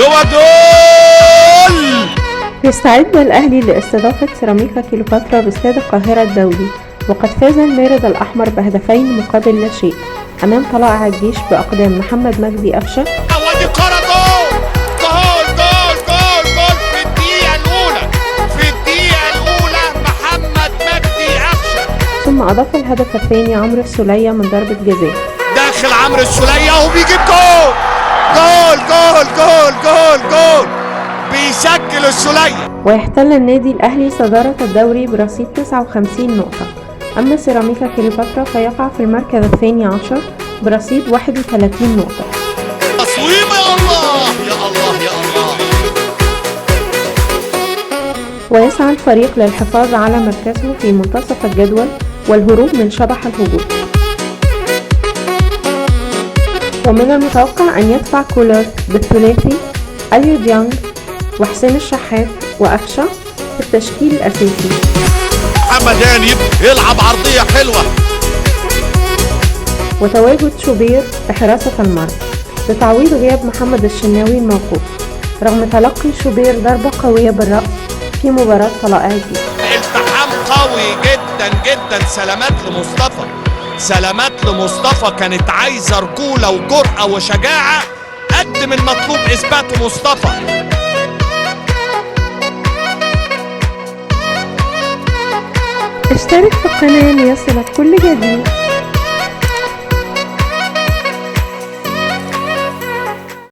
جوه جول. يستعد الأهلي لاستضافة سيراميكا كيلوباترا باستاد القاهرة الدولي، وقد فاز المارد الأحمر بهدفين مقابل لا شيء أمام طلائع الجيش بأقدام محمد مجدي قفشة. ودي كرة جول جول جول جول جول في الدقيقة الأولى، في الدقيقة الأولى محمد مجدي قفشة. ثم أضاف الهدف الثاني عمرو السولية من ضربة جزاء. داخل عمرو السولية وبيجيب جول جول جول جول جول جول، بيسجل السولية. ويحتل النادي الأهلي صدارة الدوري برصيد 59 نقطة، أما سيراميكا كليوباترا فيقع في المركز الثاني عشر برصيد 31 نقطة. تصويب يا الله يا الله يا الله. ويسعى الفريق للحفاظ على مركزه في منتصف الجدول والهروب من شبح الهبوط. ومن المتوقع أن يدفع كولر بالثلاثي أليو ديانج وحسين الشحات وقفشة في التشكيل الأساسي. محمد هاني يلعب عرضية حلوة، وتواجد شوبير بحراسة المرمى لتعويض غياب محمد الشناوي الموقوف، رغم تلقي شوبير ضربة قوية بالرأس في مباراة طلائع الجيش. التحام قوي جدا جدا. سلامات لمصطفى، سلامات لمصطفى، كانت عايزة رجولة وجرأة وشجاعة قد من مطلوب إثباته مصطفى. اشترك في القناة ليصلك كل جديد.